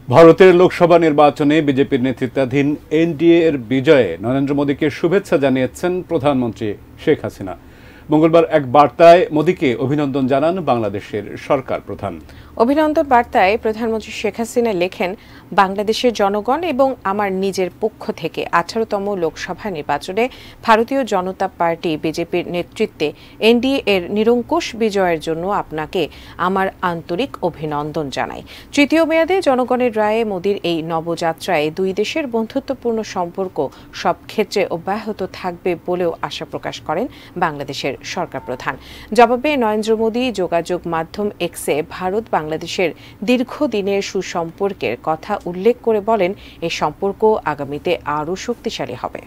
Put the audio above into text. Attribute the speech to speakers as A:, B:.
A: ভারতের লোকসভা নির্বাচনে বিজেপির নেতৃত্বাধীন এনডিএ এর বিজয়ে নরেন্দ্র মোদীকে শুভেচ্ছা জানিয়েছেন প্রধানমন্ত্রী শেখ হাসিনা। মঙ্গলবার এক বার্তায় মোদীকে অভিনন্দন জানান বাংলাদেশের সরকার প্রধান।
B: অভিনন্দন বার্তায় প্রধানমন্ত্রী শেখ হাসিনা লেখেন, বাংলাদেশের জনগণ এবং আমার নিজের পক্ষ থেকে 18তম লোকসভা নির্বাচনে ভারতীয় জনতা পার্টি বিজেপির নেতৃত্বে এনডিএ এর নিরঙ্কুশ বিজয়ের জন্য আপনাকে আমার আন্তরিক অভিনন্দন জানাই। তৃতীয় মেয়াদে জনগণের রায়ে মোদীর এই নবযাত্রায় দুই দেশের বন্ধুত্বপূর্ণ সম্পর্ক সব ক্ষেত্রে অব্যাহত থাকবে বলেও আশা প্রকাশ করেন বাংলাদেশের সরকার প্রধান। জবাবে নরেন্দ্র মোদী যোগাযোগ মাধ্যম এক্সে ভারত বাংলাদেশের দীর্ঘদিনের সুসম্পর্কের কথা উল্লেখ করে বলেন, এই সম্পর্ক আগামীতে আরও শক্তিশালী হবে।